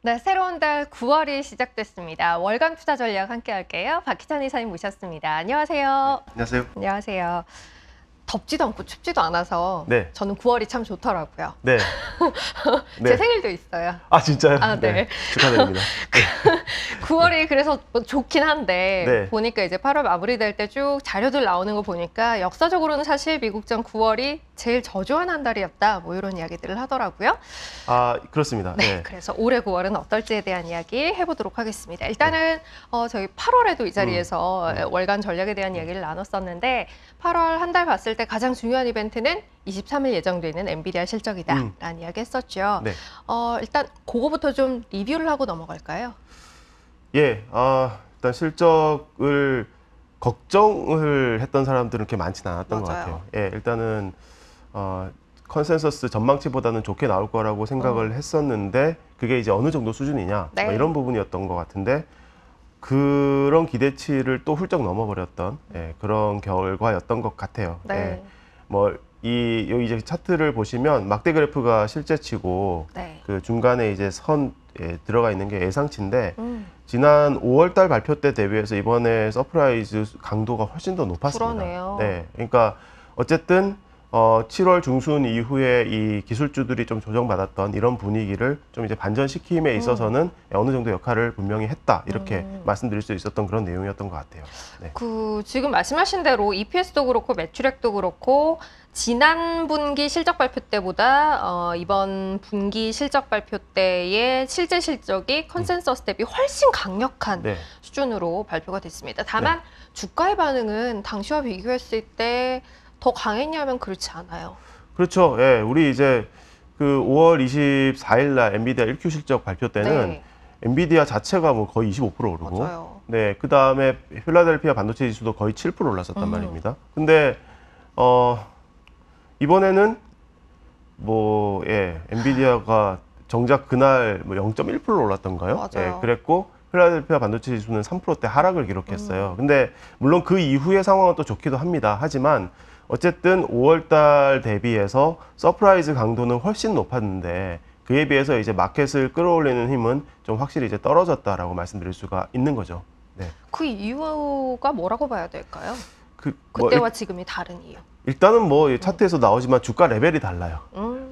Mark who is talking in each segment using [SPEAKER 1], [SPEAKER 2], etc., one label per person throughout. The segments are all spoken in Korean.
[SPEAKER 1] 네, 새로운 달 9월이 시작됐습니다. 월간 투자 전략 함께 할게요. 박희찬 이사님 모셨습니다. 안녕하세요.
[SPEAKER 2] 네, 안녕하세요.
[SPEAKER 1] 안녕하세요. 덥지도 않고 춥지도 않아서
[SPEAKER 2] 네.
[SPEAKER 1] 저는 9월이 참 좋더라고요.
[SPEAKER 2] 네.
[SPEAKER 1] 제
[SPEAKER 2] 네.
[SPEAKER 1] 생일도 있어요.
[SPEAKER 2] 아, 진짜요?
[SPEAKER 1] 아, 네.
[SPEAKER 2] 축하드립니다.
[SPEAKER 1] 9월이 그래서 뭐 좋긴 한데
[SPEAKER 2] 네.
[SPEAKER 1] 보니까 이제 8월 마무리될 때 쭉 자료들 나오는 거 보니까 역사적으로는 사실 미국장 9월이 제일 저조한 한 달이었다. 뭐 이런 이야기들을 하더라고요.
[SPEAKER 2] 아, 그렇습니다.
[SPEAKER 1] 네, 그래서 올해 9월은 어떨지에 대한 이야기 해보도록 하겠습니다. 일단은 저희 8월에도 이 자리에서 월간 전략에 대한 이야기를 나눴었는데 8월 한 달 봤을 때 가장 중요한 이벤트는 23일 예정돼 있는 엔비디아 실적이다라는 이야기 했었죠.
[SPEAKER 2] 네.
[SPEAKER 1] 일단 그거부터 좀 리뷰를 하고 넘어갈까요?
[SPEAKER 2] 예, 일단 실적을 걱정을 했던 사람들은 그렇게 많지는 않았던 것
[SPEAKER 1] 맞아요.
[SPEAKER 2] 같아요. 예, 일단은 컨센서스 전망치보다는 좋게 나올 거라고 생각을 했었는데 그게 이제 어느 정도 수준이냐
[SPEAKER 1] 네.
[SPEAKER 2] 이런 부분이었던 것 같은데 그런 기대치를 또 훌쩍 넘어버렸던 그런 결과였던 것 같아요.
[SPEAKER 1] 네.
[SPEAKER 2] 예, 여기 이제 차트를 보시면 막대 그래프가 실제치고
[SPEAKER 1] 네.
[SPEAKER 2] 그 중간에 이제 선 들어가 있는 게 예상치인데 지난 5월달 발표 때 대비해서 이번에 서프라이즈 강도가 훨씬 더 높았습니다.
[SPEAKER 1] 그러네요.
[SPEAKER 2] 네, 그러니까 어쨌든 7월 중순 이후에 이 기술주들이 좀 조정받았던 이런 분위기를 좀 이제 반전시킴에 있어서는 어느 정도 역할을 분명히 했다 이렇게 말씀드릴 수 있었던 그런 내용이었던 것 같아요. 네.
[SPEAKER 1] 지금 말씀하신 대로 EPS도 그렇고 매출액도 그렇고 지난 분기 실적 발표 때보다 이번 분기 실적 발표 때의 실제 실적이 컨센서스 대비 훨씬 강력한
[SPEAKER 2] 네.
[SPEAKER 1] 수준으로 발표가 됐습니다. 다만 주가의 반응은 당시와 비교했을 때 더 강했냐면 그렇지 않아요.
[SPEAKER 2] 그렇죠. 예, 우리 이제 그 5월 24일 날 엔비디아 1Q 실적 발표 때는
[SPEAKER 1] 네.
[SPEAKER 2] 엔비디아 자체가 뭐 거의 25% 오르고
[SPEAKER 1] 맞아요.
[SPEAKER 2] 네, 그다음에 필라델피아 반도체 지수도 거의 7% 올랐었단 말입니다. 근데 이번에는 엔비디아가 정작 그날 뭐 0.1% 올랐던가요?
[SPEAKER 1] 맞아요.
[SPEAKER 2] 예, 그랬고 필라델피아 반도체 지수는 3%대 하락을 기록했어요. 근데 물론 그 이후의 상황은 또 좋기도 합니다. 하지만 어쨌든 5월달 대비해서 서프라이즈 강도는 훨씬 높았는데 그에 비해서 이제 마켓을 끌어올리는 힘은 좀 확실히 이제 떨어졌다라고 말씀드릴 수가 있는 거죠. 네.
[SPEAKER 1] 그 이유가 뭐라고 봐야 될까요?
[SPEAKER 2] 뭐
[SPEAKER 1] 그때와 지금이 다른 이유.
[SPEAKER 2] 일단은 뭐 차트에서 나오지만 주가 레벨이 달라요.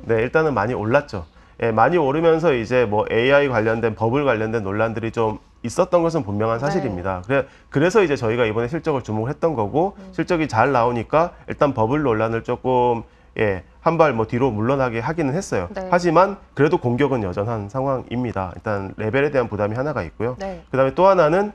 [SPEAKER 2] 네, 일단은 많이 올랐죠. 예, 많이 오르면서 이제 뭐 AI 관련된 버블 관련된 논란들이 좀 있었던 것은 분명한 사실입니다. 그래서 이제 저희가 이번에 실적을 주목을 했던 거고 실적이 잘 나오니까 일단 버블 논란을 조금 한 발 뭐 뒤로 물러나게 하기는 했어요.
[SPEAKER 1] 네.
[SPEAKER 2] 하지만 그래도 공격은 여전한 상황입니다. 일단 레벨에 대한 부담이 하나가 있고요.
[SPEAKER 1] 네.
[SPEAKER 2] 그다음에 또 하나는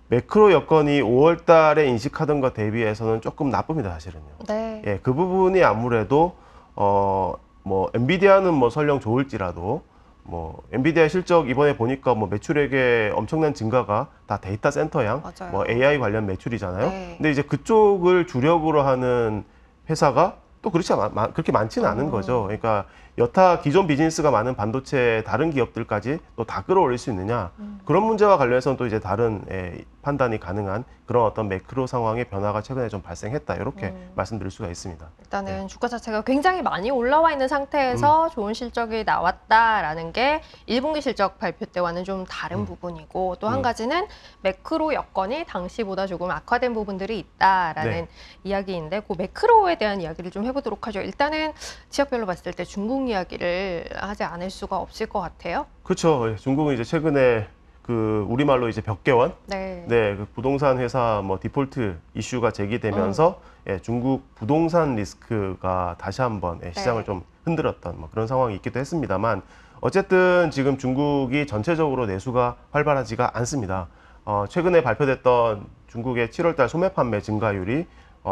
[SPEAKER 2] 매크로 여건이 5월 달에 인식하던 것 대비해서는 조금 나쁩니다, 사실은요.
[SPEAKER 1] 네.
[SPEAKER 2] 예, 그 부분이 아무래도 뭐 엔비디아는 뭐 설령 좋을지라도 뭐 엔비디아 실적 이번에 보니까 뭐 매출액의 엄청난 증가가 다 데이터 센터양,
[SPEAKER 1] 맞아요.
[SPEAKER 2] 뭐 AI 관련 매출이잖아요.
[SPEAKER 1] 네.
[SPEAKER 2] 근데 이제 그쪽을 주력으로 하는 회사가 또 그렇게 많지는 않은 거죠. 그러니까 여타 기존 비즈니스가 많은 반도체 다른 기업들까지 또 다 끌어올릴 수 있느냐 그런 문제와 관련해서는 또 이제 다른 판단이 가능한 그런 어떤 매크로 상황의 변화가 최근에 좀 발생했다 이렇게 말씀드릴 수가 있습니다.
[SPEAKER 1] 일단은 주가 자체가 굉장히 많이 올라와 있는 상태에서 좋은 실적이 나왔다라는 게 1분기 실적 발표 때와는 좀 다른 부분이고 또 한 가지는 매크로 여건이 당시보다 조금 악화된 부분들이 있다라는 이야기인데 그 매크로에 대한 이야기를 좀 해보도록 하죠. 일단은 지역별로 봤을 때 중국 이야기를 하지 않을 수가 없을 것 같아요.
[SPEAKER 2] 그렇죠. 중국은 이제 최근에 그 우리말로 이제 벽개원, 그 부동산 회사 뭐 디폴트 이슈가 제기되면서 중국 부동산 리스크가 다시 한번 시장을 좀 흔들었던 뭐 그런 상황이 있기도 했습니다만 어쨌든 지금 중국이 전체적으로 내수가 활발하지가 않습니다. 최근에 발표됐던 중국의 7월달 소매 판매 증가율이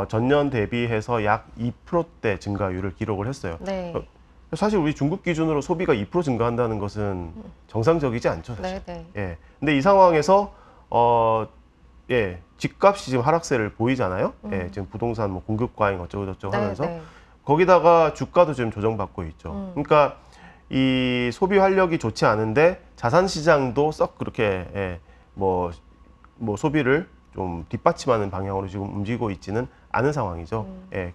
[SPEAKER 2] 전년 대비해서 약 2%대 증가율을 기록을 했어요.
[SPEAKER 1] 네.
[SPEAKER 2] 사실 우리 중국 기준으로 소비가 2% 증가한다는 것은 정상적이지 않죠, 사실. 예. 근데 이 상황에서 집값이 지금 하락세를 보이잖아요. 지금 부동산 뭐 공급 과잉 어쩌고 저쩌고 하면서 거기다가 주가도 지금 조정받고 있죠. 그러니까 이 소비 활력이 좋지 않은데 자산 시장도 썩 그렇게 뭐 소비를 좀 뒷받침하는 방향으로 지금 움직이고 있지는 않은 상황이죠.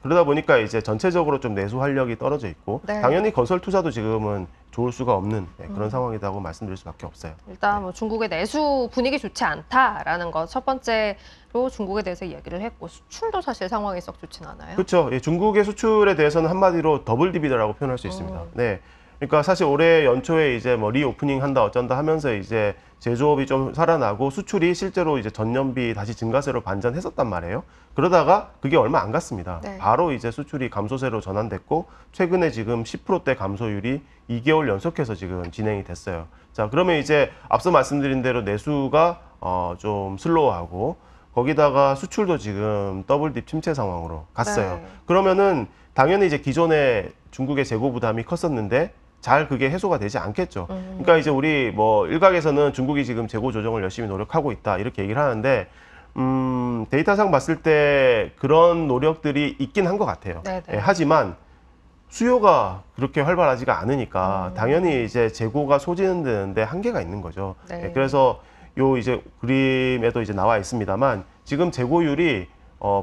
[SPEAKER 2] 그러다 보니까 이제 전체적으로 좀 내수 활력이 떨어져 있고 당연히 건설 투자도 지금은 좋을 수가 없는 그런 상황이라고 말씀드릴 수밖에 없어요.
[SPEAKER 1] 일단 뭐 중국의 내수 분위기 좋지 않다라는 것 첫 번째로 중국에 대해서 이야기를 했고 수출도 사실 상황이 썩 좋진 않아요.
[SPEAKER 2] 그렇죠. 예, 중국의 수출에 대해서는 한마디로 더블 디비더라고 표현할 수 있습니다. 네. 그러니까 사실 올해 연초에 이제 뭐 리오프닝 한다 어쩐다 하면서 이제 제조업이 좀 살아나고 수출이 실제로 이제 전년비 다시 증가세로 반전했었단 말이에요. 그러다가 그게 얼마 안 갔습니다.
[SPEAKER 1] 네.
[SPEAKER 2] 바로 이제 수출이 감소세로 전환됐고 최근에 지금 10%대 감소율이 2개월 연속해서 지금 진행이 됐어요. 자, 그러면 이제 앞서 말씀드린 대로 내수가 좀 슬로우하고 거기다가 수출도 지금 더블딥 침체 상황으로 갔어요.
[SPEAKER 1] 네.
[SPEAKER 2] 그러면은 당연히 이제 기존에 중국의 재고 부담이 컸었는데 잘 그게 해소가 되지 않겠죠. 그러니까 이제 우리 뭐 일각에서는 중국이 지금 재고 조정을 열심히 노력하고 있다 이렇게 얘기를 하는데 데이터상 봤을 때 그런 노력들이 있긴 한 것 같아요. 예, 하지만 수요가 그렇게 활발하지가 않으니까 당연히 이제 재고가 소진은 되는데 한계가 있는 거죠.
[SPEAKER 1] 네.
[SPEAKER 2] 예, 그래서 요 이제 그림에도 이제 나와 있습니다만 지금 재고율이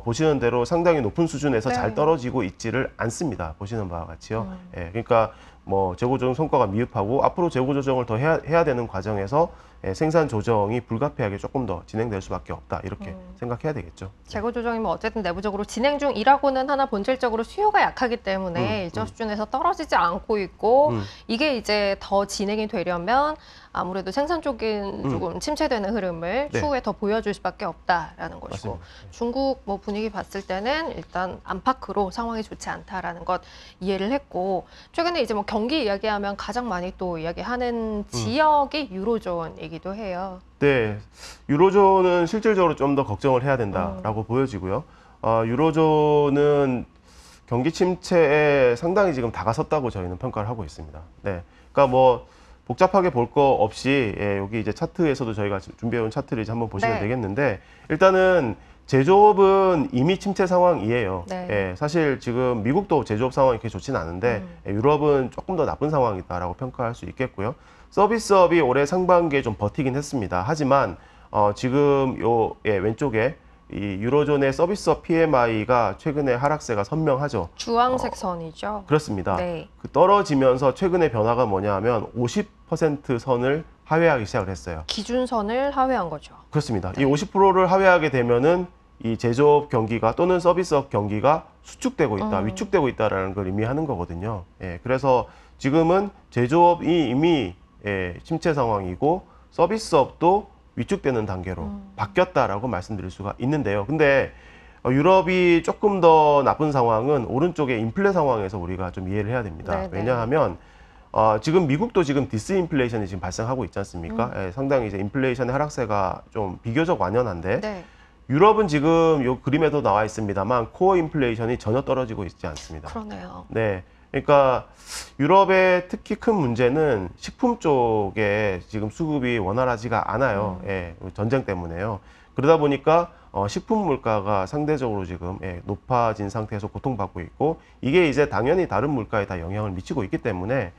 [SPEAKER 2] 보시는 대로 상당히 높은 수준에서
[SPEAKER 1] 네.
[SPEAKER 2] 잘 떨어지고 있지를 않습니다. 보시는 바와 같이요. 예, 그러니까 뭐 재고 조정 성과가 미흡하고 앞으로 재고 조정을 더 해야 되는 과정에서 생산 조정이 불가피하게 조금 더 진행될 수밖에 없다 이렇게 생각해야 되겠죠.
[SPEAKER 1] 재고 조정이면 어쨌든 내부적으로 진행 중이라고는 하나 본질적으로 수요가 약하기 때문에 일정 수준에서 떨어지지 않고 있고 이게 이제 더 진행이 되려면 아무래도 생산 쪽인 조금 침체되는 흐름을
[SPEAKER 2] 네.
[SPEAKER 1] 추후에 더 보여줄 수밖에 없다라는 것이고
[SPEAKER 2] 맞습니다.
[SPEAKER 1] 중국 뭐 분위기 봤을 때는 일단 안팎으로 상황이 좋지 않다라는 것 이해를 했고 최근에 이제 뭐 경기 이야기하면 가장 많이 또 이야기하는 지역이 유로존이기도 해요.
[SPEAKER 2] 네, 유로존은 실질적으로 좀 더 걱정을 해야 된다라고 보여지고요. 유로존은 경기 침체에 상당히 지금 다가섰다고 저희는 평가를 하고 있습니다. 네, 그러니까 뭐 복잡하게 볼 거 없이 여기 이제 차트에서도 저희가 준비해온 차트를 이제 한번 보시면
[SPEAKER 1] 네.
[SPEAKER 2] 되겠는데 일단은 제조업은 이미 침체 상황이에요.
[SPEAKER 1] 네.
[SPEAKER 2] 사실 지금 미국도 제조업 상황이 그렇게 좋지는 않은데 유럽은 조금 더 나쁜 상황이다라고 평가할 수 있겠고요. 서비스업이 올해 상반기에 좀 버티긴 했습니다. 하지만 지금 요 왼쪽에 이 유로존의 서비스업 PMI가 최근에 하락세가 선명하죠.
[SPEAKER 1] 주황색 선이죠.
[SPEAKER 2] 그렇습니다.
[SPEAKER 1] 네.
[SPEAKER 2] 그 떨어지면서 최근의 변화가 뭐냐면 50% 선을 하회하기 시작을 했어요.
[SPEAKER 1] 기준선을 하회한 거죠.
[SPEAKER 2] 그렇습니다. 이 50%를 하회하게 되면은 이 제조업 경기가 또는 서비스업 경기가 수축되고 있다, 위축되고 있다라는 걸 의미하는 거거든요. 예, 그래서 지금은 제조업이 이미 침체 상황이고 서비스업도 위축되는 단계로 바뀌었다라고 말씀드릴 수가 있는데요. 근데 유럽이 조금 더 나쁜 상황은 오른쪽에 인플레 상황에서 우리가 좀 이해를 해야 됩니다.
[SPEAKER 1] 네네.
[SPEAKER 2] 왜냐하면 지금 미국도 지금 디스인플레이션이 지금 발생하고 있지 않습니까? 상당히 이제 인플레이션의 하락세가 좀 비교적 완연한데
[SPEAKER 1] 네.
[SPEAKER 2] 유럽은 지금 요 그림에도 나와 있습니다만 코어 인플레이션이 전혀 떨어지고 있지 않습니다.
[SPEAKER 1] 그러네요.
[SPEAKER 2] 네. 그러니까 유럽의 특히 큰 문제는 식품 쪽에 지금 수급이 원활하지가 않아요. 예, 전쟁 때문에요. 그러다 보니까 식품 물가가 상대적으로 지금 높아진 상태에서 고통받고 있고 이게 이제 당연히 다른 물가에 다 영향을 미치고 있기 때문에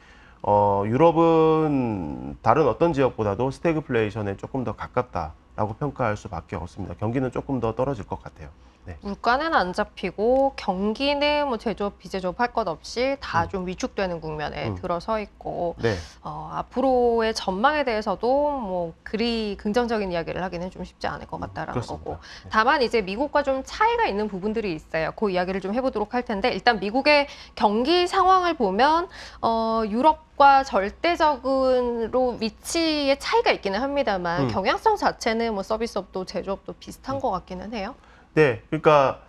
[SPEAKER 2] 유럽은 다른 어떤 지역보다도 스태그플레이션에 조금 더 가깝다라고 평가할 수밖에 없습니다. 경기는 조금 더 떨어질 것 같아요. 네.
[SPEAKER 1] 물가는 안 잡히고 경기는 뭐 제조업, 비제조업 할 것 없이 다 좀 위축되는 국면에 들어서 있고
[SPEAKER 2] 네.
[SPEAKER 1] 앞으로의 전망에 대해서도 뭐 그리 긍정적인 이야기를 하기는 좀 쉽지 않을 것 같다라는
[SPEAKER 2] 그렇습니다.
[SPEAKER 1] 거고 다만 이제 미국과 좀 차이가 있는 부분들이 있어요. 그 이야기를 좀 해보도록 할 텐데 일단 미국의 경기 상황을 보면 유럽과 절대적으로 위치의 차이가 있기는 합니다만 경향성 자체는 뭐 서비스업도 제조업도 비슷한 것 같기는 해요.
[SPEAKER 2] 네, 그러니까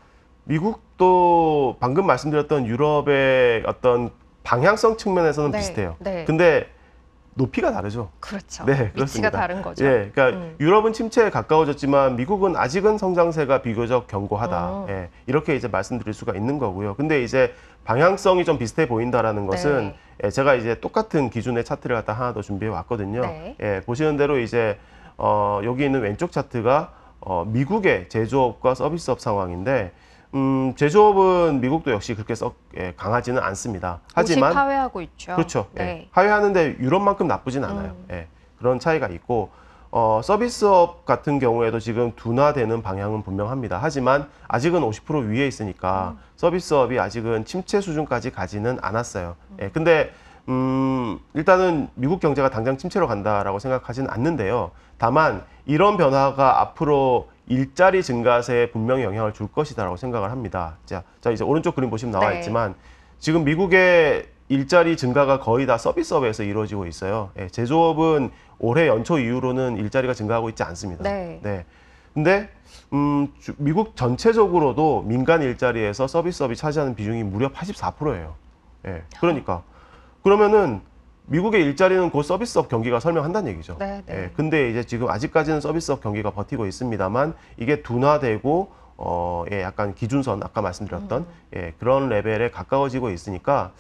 [SPEAKER 2] 미국도 방금 말씀드렸던 유럽의 어떤 방향성 측면에서는
[SPEAKER 1] 네,
[SPEAKER 2] 비슷해요.
[SPEAKER 1] 네.
[SPEAKER 2] 근데 높이가 다르죠.
[SPEAKER 1] 그렇죠.
[SPEAKER 2] 네,
[SPEAKER 1] 위치가
[SPEAKER 2] 그렇습니다.
[SPEAKER 1] 다른 거죠.
[SPEAKER 2] 예, 그러니까 유럽은 침체에 가까워졌지만 미국은 아직은 성장세가 비교적 견고하다. 예, 이렇게 이제 말씀드릴 수가 있는 거고요. 근데 이제 방향성이 좀 비슷해 보인다라는 것은 제가 이제 똑같은 기준의 차트를 갖다 하나 더 준비해 왔거든요.
[SPEAKER 1] 네.
[SPEAKER 2] 예, 보시는 대로 이제 여기 있는 왼쪽 차트가 미국의 제조업과 서비스업 상황인데 제조업은 미국도 역시 그렇게 썩 강하지는 않습니다. 하지만
[SPEAKER 1] 50 하회하고 있죠.
[SPEAKER 2] 그렇죠.
[SPEAKER 1] 네.
[SPEAKER 2] 예, 하회하는데 유럽만큼 나쁘진 않아요. 예, 그런 차이가 있고 서비스업 같은 경우에도 지금 둔화되는 방향은 분명합니다. 하지만 아직은 50% 위에 있으니까 서비스업이 아직은 침체 수준까지 가지는 않았어요. 예, 근데 일단은 미국 경제가 당장 침체로 간다라고 생각하지는 않는데요. 다만 이런 변화가 앞으로 일자리 증가세에 분명히 영향을 줄 것이다라고 생각을 합니다. 자 이제 오른쪽 그림 보시면 나와 있지만 지금 미국의 일자리 증가가 거의 다 서비스업에서 이루어지고 있어요. 예, 제조업은 올해 연초 이후로는 일자리가 증가하고 있지 않습니다. 네. 근데 미국 전체적으로도 민간 일자리에서 서비스업이 차지하는 비중이 무려 84%예요. 예, 그러니까 그러면은 미국의 일자리는 곧 서비스업 경기가 설명한다는 얘기죠. 예, 근데 이제 지금 아직까지는 서비스업 경기가 버티고 있습니다만 이게 둔화되고 예, 약간 기준선 아까 말씀드렸던 예, 그런 레벨에 가까워지고 있으니까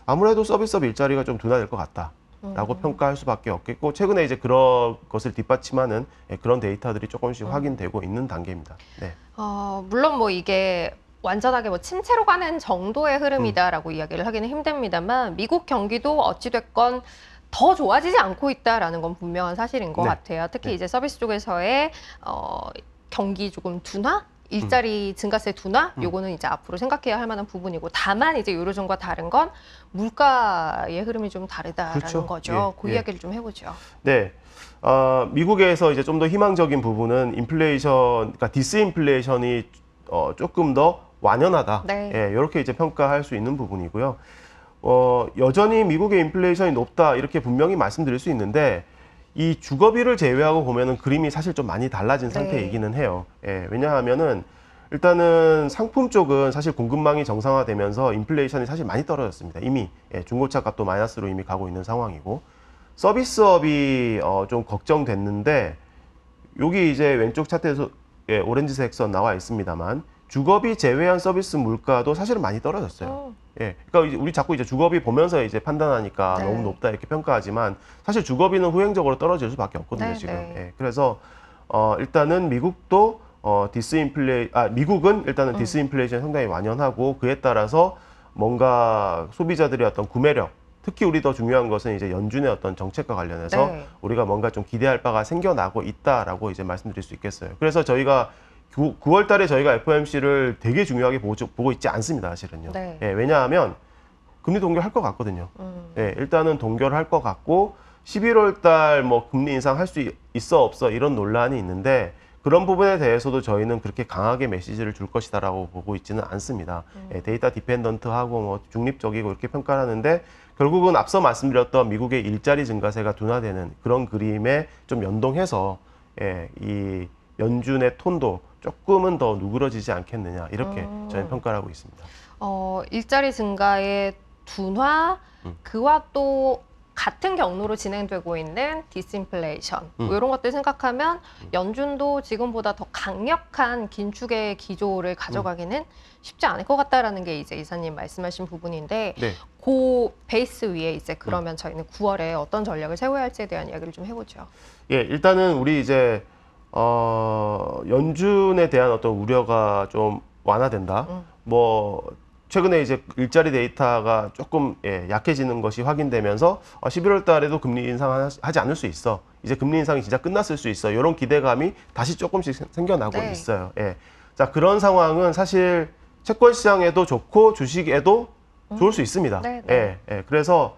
[SPEAKER 2] 아무래도 서비스업 일자리가 좀 둔화될 것 같다라고 평가할 수밖에 없겠고 최근에 이제 그런 것을 뒷받침하는 예, 그런 데이터들이 조금씩 확인되고 있는 단계입니다. 네.
[SPEAKER 1] 물론 뭐 이게 완전하게 뭐 침체로 가는 정도의 흐름이다라고 이야기를 하기는 힘듭니다만 미국 경기도 어찌됐건 더 좋아지지 않고 있다라는 건 분명한 사실인 것 같아요. 특히 이제 서비스 쪽에서의 경기 조금 둔화? 일자리 증가세 둔화? 요거는 이제 앞으로 생각해야 할 만한 부분이고 다만 이제 유로존과 다른 건 물가의 흐름이 좀 다르다라는 거죠. 그 이야기를 좀 해보죠.
[SPEAKER 2] 네. 미국에서 이제 좀 더 희망적인 부분은 인플레이션, 그러니까 디스인플레이션이 조금 더 완연하다. 예, 이렇게 이제 평가할 수 있는 부분이고요. 여전히 미국의 인플레이션이 높다 이렇게 분명히 말씀드릴 수 있는데 이 주거비를 제외하고 보면은 그림이 사실 좀 많이 달라진 상태이기는 해요. 예, 왜냐하면은 일단은 상품 쪽은 사실 공급망이 정상화되면서 인플레이션이 사실 많이 떨어졌습니다. 이미 예, 중고차 값도 마이너스로 이미 가고 있는 상황이고 서비스업이 좀 걱정됐는데 여기 이제 왼쪽 차트에서 예, 오렌지색 선 나와 있습니다만 주거비 제외한 서비스 물가도 사실은 많이 떨어졌어요. 예, 그러니까 우리 자꾸 이제 주거비 보면서 이제 판단하니까 너무 높다 이렇게 평가하지만 사실 주거비는 후행적으로 떨어질 수밖에 없거든요, 지금. 예, 그래서 일단은 미국도 미국은 일단은 디스인플레이션이 상당히 완연하고 그에 따라서 뭔가 소비자들의 어떤 구매력, 특히 우리 더 중요한 것은 이제 연준의 어떤 정책과 관련해서 우리가 뭔가 좀 기대할 바가 생겨나고 있다라고 이제 말씀드릴 수 있겠어요. 그래서 저희가 9월 달에 저희가 FOMC를 되게 중요하게 보고 있지 않습니다, 사실은요. 예, 왜냐하면 금리 동결할 것 같거든요. 예, 일단은 동결할 것 같고 11월 달 뭐 금리 인상할 수 있어 없어 이런 논란이 있는데 그런 부분에 대해서도 저희는 그렇게 강하게 메시지를 줄 것이다라고 보고 있지는 않습니다. 예, 데이터 디펜던트하고 뭐 중립적이고 이렇게 평가를 하는데 결국은 앞서 말씀드렸던 미국의 일자리 증가세가 둔화되는 그런 그림에 좀 연동해서 예, 이 연준의 톤도 조금은 더 누그러지지 않겠느냐 이렇게 저희는 평가를 하고 있습니다.
[SPEAKER 1] 일자리 증가의 둔화, 그와 또 같은 경로로 진행되고 있는 디스인플레이션 이런 것들 생각하면 연준도 지금보다 더 강력한 긴축의 기조를 가져가기는 쉽지 않을 것 같다라는 게 이제 이사님 말씀하신 부분인데 그 베이스 위에 이제 그러면 저희는 9월에 어떤 전략을 세워야 할지에 대한 이야기를 좀 해보죠.
[SPEAKER 2] 예, 일단은 우리 이제 연준에 대한 어떤 우려가 좀 완화된다. 뭐 최근에 이제 일자리 데이터가 조금 예, 약해지는 것이 확인되면서 11월 달에도 금리 인상하지 않을 수 있어. 이제 금리 인상이 진짜 끝났을 수 있어. 이런 기대감이 다시 조금씩 생겨나고 있어요. 예. 자, 그런 상황은 사실 채권 시장에도 좋고 주식에도 좋을 수 있습니다. 예, 예. 그래서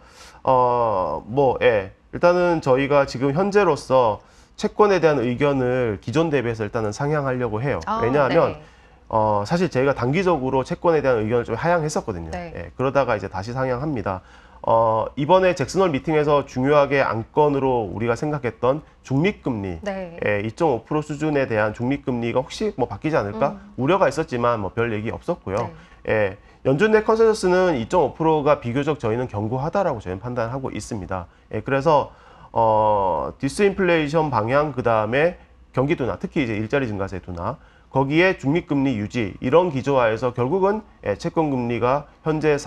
[SPEAKER 2] 일단은 저희가 지금 현재로서 채권에 대한 의견을 기존 대비해서 일단은 상향하려고 해요. 왜냐하면 사실 저희가 단기적으로 채권에 대한 의견을 좀 하향했었거든요. 예, 그러다가 이제 다시 상향합니다. 이번에 잭슨홀 미팅에서 중요하게 안건으로 우리가 생각했던 중립금리, 2.5% 수준에 대한 중립금리가 혹시 뭐 바뀌지 않을까 우려가 있었지만 뭐 별 얘기 없었고요. 예, 연준 내 컨센서스는 2.5%가 비교적 저희는 견고하다라고 저희는 판단하고 있습니다. 예, 그래서 디스인플레이션 방향 그다음에 경기 둔화, 특히 이제 일자리 증가세 둔화, 거기에 중립금리 유지 이런 기조화에서 결국은 채권 금리가 현재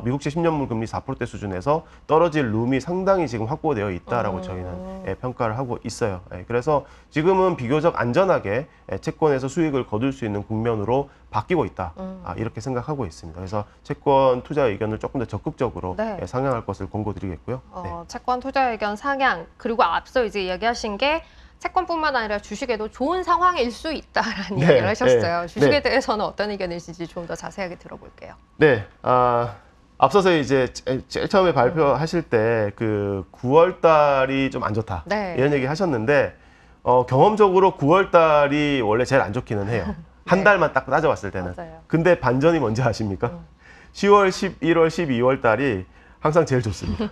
[SPEAKER 2] 미국채 10년물 금리 4%대 수준에서 떨어질 룸이 상당히 지금 확보되어 있다라고 저희는 평가를 하고 있어요. 그래서 지금은 비교적 안전하게 채권에서 수익을 거둘 수 있는 국면으로 바뀌고 있다. 이렇게 생각하고 있습니다. 그래서 채권 투자 의견을 조금 더 적극적으로 상향할 것을 권고드리겠고요.
[SPEAKER 1] 채권 투자 의견 상향, 그리고 앞서 이제 이야기하신 게 채권뿐만 아니라 주식에도 좋은 상황일 수 있다라는 이야기를 하셨어요. 주식에 대해서는 어떤 의견이신지 좀 더 자세하게 들어볼게요.
[SPEAKER 2] 네, 앞서서 이제 제일 처음에 발표하실 때 그 9월 달이 좀 안 좋다.
[SPEAKER 1] 네.
[SPEAKER 2] 이런 얘기 하셨는데 경험적으로 9월 달이 원래 제일 안 좋기는 해요. 한 달만 딱 따져봤을 때는.
[SPEAKER 1] 맞아요.
[SPEAKER 2] 근데 반전이 뭔지 아십니까? 10월, 11월, 12월 달이 항상 제일 좋습니다.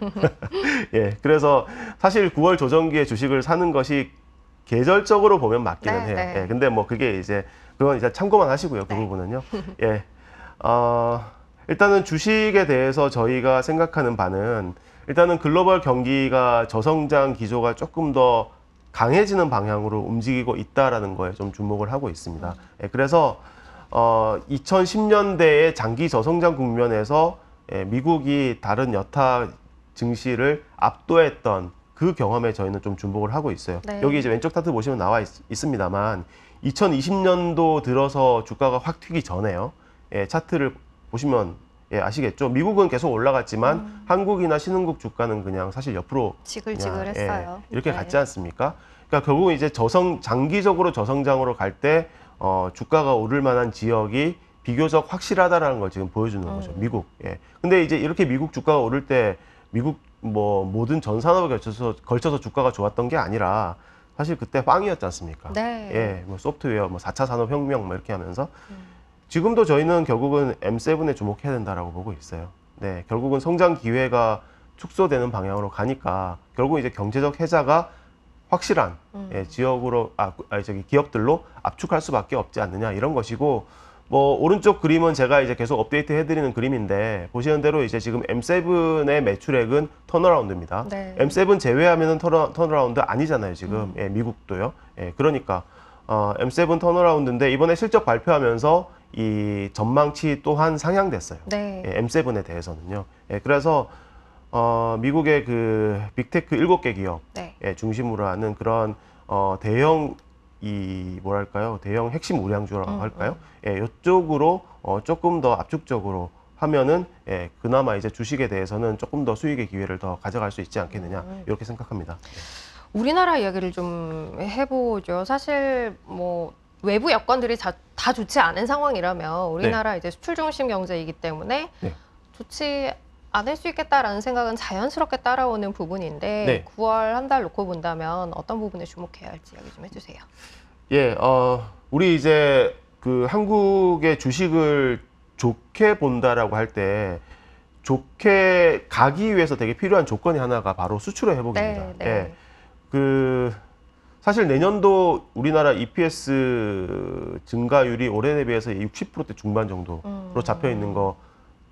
[SPEAKER 2] 예, 그래서 사실 9월 조정기에 주식을 사는 것이 계절적으로 보면 맞기는 해요.
[SPEAKER 1] 네.
[SPEAKER 2] 예, 근데 뭐 그게 이제 그건 이제 참고만 하시고요. 그 부분은요. 예, 일단은 주식에 대해서 저희가 생각하는 바는 일단은 글로벌 경기가 저성장 기조가 조금 더 강해지는 방향으로 움직이고 있다라는 거에 좀 주목을 하고 있습니다. 예, 그래서 2010년대의 장기 저성장 국면에서 미국이 다른 여타 증시를 압도했던 그 경험에 저희는 좀 주목을 하고 있어요.
[SPEAKER 1] 네.
[SPEAKER 2] 여기 이제 왼쪽 차트 보시면 나와 있습니다만 2020년도 들어서 주가가 확 튀기 전에요. 차트를 보시면 아시겠죠? 미국은 계속 올라갔지만 한국이나 신흥국 주가는 그냥 사실 옆으로
[SPEAKER 1] 지글지글했어요.
[SPEAKER 2] 이렇게 갔지 않습니까? 그러니까 결국은 이제 장기적으로 저성장으로 갈 때 주가가 오를 만한 지역이 비교적 확실하다라는 걸 지금 보여주는 거죠. 미국. 근데 이제 이렇게 미국 주가가 오를 때 미국 뭐 모든 전 산업에 걸쳐서 주가가 좋았던 게 아니라 사실 그때 빵이었지 않습니까?
[SPEAKER 1] 네.
[SPEAKER 2] 뭐 소프트웨어, 뭐 4차 산업혁명 뭐 이렇게 하면서 지금도 저희는 결국은 M7에 주목해야 된다라고 보고 있어요. 네, 결국은 성장 기회가 축소되는 방향으로 가니까 결국 이제 경제적 해자가 확실한 지역으로 기업들로 압축할 수밖에 없지 않느냐 이런 것이고 뭐 오른쪽 그림은 제가 이제 계속 업데이트 해드리는 그림인데 보시는 대로 이제 지금 M7의 매출액은 턴어라운드입니다.
[SPEAKER 1] 네.
[SPEAKER 2] M7 제외하면은 턴어라운드 아니잖아요 지금 미국도요. 그러니까 M7 턴어라운드인데 이번에 실적 발표하면서 이 전망치 또한 상향됐어요.
[SPEAKER 1] 네.
[SPEAKER 2] M7에 대해서는요. 그래서 미국의 그 빅테크 7개 기업
[SPEAKER 1] 네.
[SPEAKER 2] 중심으로 하는 그런 대형 뭐랄까요? 대형 핵심 우량주라고 할까요? 이쪽으로 조금 더 압축적으로 하면은 그나마 이제 주식에 대해서는 조금 더 수익의 기회를 더 가져갈 수 있지 않겠느냐 이렇게 생각합니다.
[SPEAKER 1] 우리나라 이야기를 좀 해보죠. 사실 뭐 외부 여건들이 다 좋지 않은 상황이라면 우리나라 이제 수출 중심 경제이기 때문에 좋지 않을 수 있겠다라는 생각은 자연스럽게 따라오는 부분인데 9월 한 달 놓고 본다면 어떤 부분에 주목해야 할지 이야기 좀 해주세요.
[SPEAKER 2] 예, 우리 이제 그 한국의 주식을 좋게 본다라고 할 때 좋게 가기 위해서 되게 필요한 조건이 하나가 바로 수출의 회복입니다. 사실 내년도 우리나라 EPS 증가율이 올해 대비해서 60%대 중반 정도로 잡혀 있는 거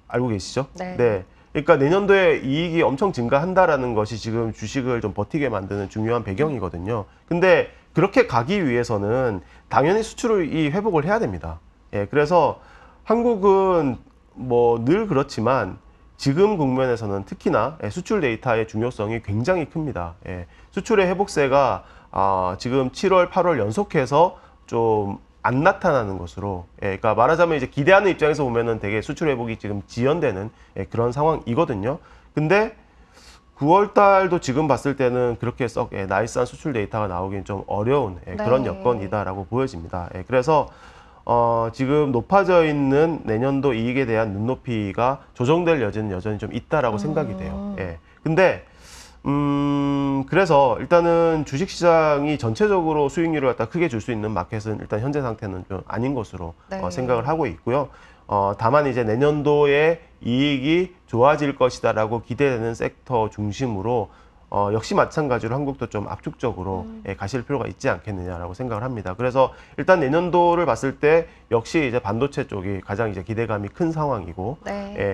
[SPEAKER 2] 알고 계시죠? 네. 그러니까 내년도에 이익이 엄청 증가한다라는 것이 지금 주식을 좀 버티게 만드는 중요한 배경이거든요. 근데 그렇게 가기 위해서는 당연히 수출을 회복을 해야 됩니다. 그래서 한국은 뭐 늘 그렇지만 지금 국면에서는 특히나 수출 데이터의 중요성이 굉장히 큽니다. 수출의 회복세가 지금 7월, 8월 연속해서 좀 안 나타나는 것으로, 그러니까 말하자면 이제 기대하는 입장에서 보면은 되게 수출 회복이 지금 지연되는 그런 상황이거든요. 근데 9월 달도 지금 봤을 때는 그렇게 썩 나이스한 수출 데이터가 나오긴 좀 어려운 그런 여건이다라고 보여집니다. 그래서 지금 높아져 있는 내년도 이익에 대한 눈높이가 조정될 여지는 여전히 좀 있다라고 생각이 돼요. 근데 그래서 일단은 주식시장이 전체적으로 수익률을 갖다 크게 줄 수 있는 마켓은 일단 현재 상태는 좀 아닌 것으로 생각을 하고 있고요. 다만 이제 내년도에 이익이 좋아질 것이다라고 기대되는 섹터 중심으로 역시 마찬가지로 한국도 좀 압축적으로 가실 필요가 있지 않겠느냐라고 생각을 합니다. 그래서 일단 내년도를 봤을 때 역시 이제 반도체 쪽이 가장 이제 기대감이 큰 상황이고,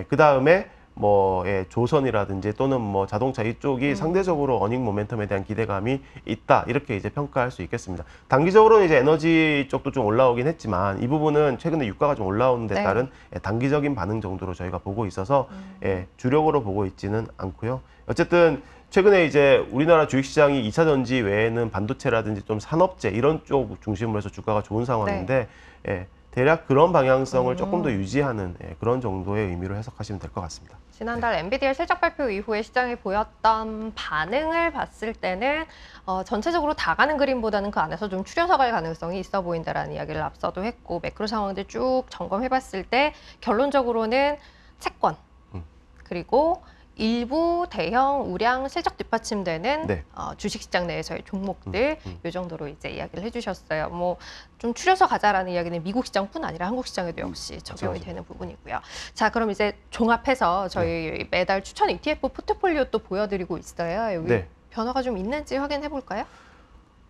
[SPEAKER 2] 그 다음에 뭐 조선이라든지 또는 뭐 자동차 이쪽이 상대적으로 어닝 모멘텀에 대한 기대감이 있다 이렇게 이제 평가할 수 있겠습니다. 단기적으로는 이제 에너지 쪽도 좀 올라오긴 했지만 이 부분은 최근에 유가가 좀 올라오는 데 따른 단기적인 반응 정도로 저희가 보고 있어서 주력으로 보고 있지는 않고요. 어쨌든 최근에 이제 우리나라 주식시장이 2차 전지 외에는 반도체라든지 좀 산업재 이런 쪽 중심으로 해서 주가가 좋은 상황인데 대략 그런 방향성을 조금 더 유지하는 그런 정도의 의미로 해석하시면 될 것 같습니다.
[SPEAKER 1] 지난달 엔비디아 실적 발표 이후에 시장이 보였던 반응을 봤을 때는 전체적으로 다 가는 그림보다는 그 안에서 좀 추려서 갈 가능성이 있어 보인다라는 이야기를 앞서도 했고 매크로 상황들 쭉 점검해봤을 때 결론적으로는 채권 그리고 일부 대형 우량 실적 뒷받침되는
[SPEAKER 2] 네.
[SPEAKER 1] 주식시장 내에서의 종목들 이 정도로 이제 이야기를 해주셨어요. 뭐 좀 추려서 가자라는 이야기는 미국 시장뿐 아니라 한국 시장에도 역시 적용이
[SPEAKER 2] 맞아요.
[SPEAKER 1] 되는 부분이고요. 자, 그럼 이제 종합해서 저희 매달 추천 ETF 포트폴리오 또 보여드리고 있어요. 여기
[SPEAKER 2] 네.
[SPEAKER 1] 변화가 좀 있는지 확인해 볼까요?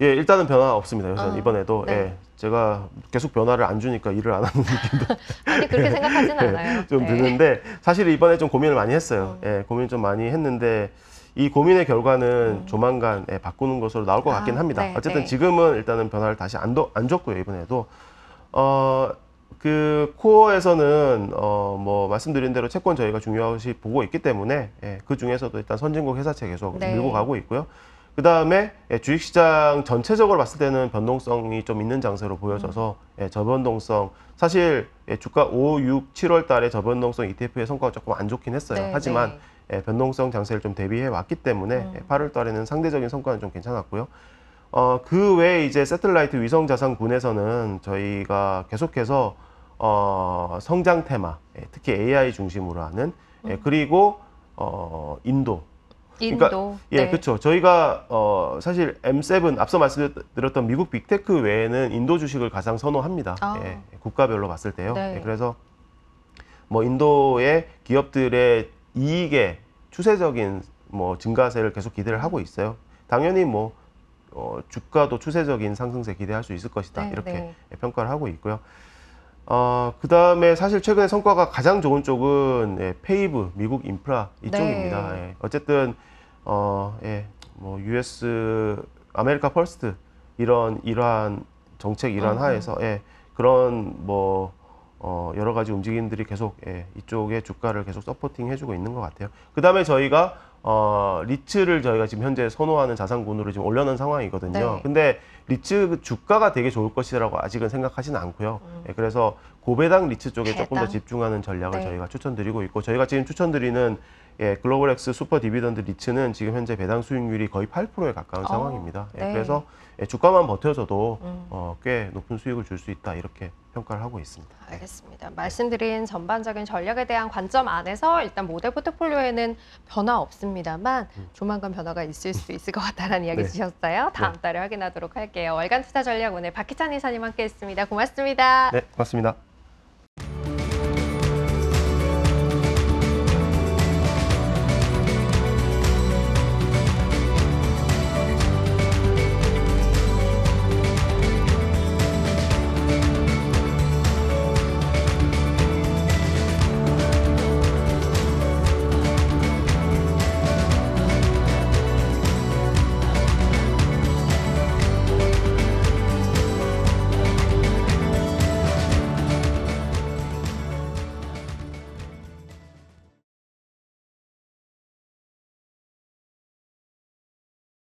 [SPEAKER 2] 예, 일단은 변화 없습니다. 그래서 이번에도
[SPEAKER 1] 네.
[SPEAKER 2] 예, 제가 계속 변화를 안 주니까 일을 안 하는 느낌도
[SPEAKER 1] 아니 그렇게 생각하지는 않아요.
[SPEAKER 2] 좀
[SPEAKER 1] 네.
[SPEAKER 2] 드는데 사실 이번에 좀 고민을 많이 했어요. 예, 고민 좀 많이 했는데 이 고민의 결과는 조만간 예, 바꾸는 것으로 나올 것 같긴 합니다.
[SPEAKER 1] 네,
[SPEAKER 2] 어쨌든
[SPEAKER 1] 네.
[SPEAKER 2] 지금은 일단은 변화를 다시 안 줬고요. 이번에도 그 코어에서는 뭐 말씀드린 대로 채권 저희가 중요시 보고 있기 때문에 예, 그 중에서도 일단 선진국 회사채 계속
[SPEAKER 1] 네.
[SPEAKER 2] 밀고 가고 있고요. 그 다음에 주식시장 전체적으로 봤을 때는 변동성이 좀 있는 장세로 보여져서 예, 저변동성 사실 예, 주가 5, 6, 7월 달에 저변동성 ETF의 성과가 조금 안 좋긴 했어요.
[SPEAKER 1] 네,
[SPEAKER 2] 하지만
[SPEAKER 1] 네.
[SPEAKER 2] 예, 변동성 장세를 좀 대비해 왔기 때문에 예, 8월 달에는 상대적인 성과는 좀 괜찮았고요. 그 외에 이제 세틀라이트 위성 자산군에서는 저희가 계속해서 성장 테마, 예, 특히 AI 중심으로 하는 예, 그리고 인도.
[SPEAKER 1] 인도.
[SPEAKER 2] 예,
[SPEAKER 1] 네.
[SPEAKER 2] 그렇죠. 저희가 사실 M7 앞서 말씀드렸던 미국 빅테크 외에는 인도 주식을 가장 선호합니다. 예, 국가별로 봤을 때요.
[SPEAKER 1] 네.
[SPEAKER 2] 예, 그래서 뭐 인도의 기업들의 이익의 추세적인 뭐 증가세를 계속 기대를 하고 있어요. 당연히 뭐 주가도 추세적인 상승세 기대할 수 있을 것이다.
[SPEAKER 1] 네,
[SPEAKER 2] 이렇게
[SPEAKER 1] 네.
[SPEAKER 2] 평가를 하고 있고요. 그 다음에 사실 최근에 성과가 가장 좋은 쪽은 예, 페이브, 미국 인프라 이쪽입니다.
[SPEAKER 1] 네.
[SPEAKER 2] 예, 어쨌든, 예, 뭐, US, 아메리카 퍼스트, 이러한 정책 일환 하에서, 예, 그런 뭐, 여러 가지 움직임들이 계속, 예, 이쪽의 주가를 계속 서포팅 해주고 있는 것 같아요. 그 다음에 저희가, 리츠를 저희가 지금 현재 선호하는 자산군으로 지금 올려놓은 상황이거든요.
[SPEAKER 1] 네.
[SPEAKER 2] 근데 리츠 주가가 되게 좋을 것이라고 아직은 생각하지는 않고요. 예, 그래서 고배당 리츠 쪽에 조금 더
[SPEAKER 1] 배당.
[SPEAKER 2] 집중하는 전략을
[SPEAKER 1] 네.
[SPEAKER 2] 저희가 추천드리고 있고 저희가 지금 추천드리는 예, 글로벌엑스 슈퍼 디비던드 리츠는 지금 현재 배당 수익률이 거의 8%에 가까운 상황입니다. 예,
[SPEAKER 1] 네.
[SPEAKER 2] 그래서 예, 주가만 버텨줘도 꽤 높은 수익을 줄 수 있다 이렇게 평가를 하고 있습니다.
[SPEAKER 1] 알겠습니다. 말씀드린 전반적인 전략에 대한 관점 안에서 일단 모델 포트폴리오에는 변화 없습니다만 조만간 변화가 있을 수 있을 것 같다는 이야기
[SPEAKER 2] 네.
[SPEAKER 1] 주셨어요. 다음 달에 확인하도록 할게요. 월간 투자 전략 오늘 박희찬 이사님 함께했습니다. 고맙습니다.
[SPEAKER 2] 네, 고맙습니다.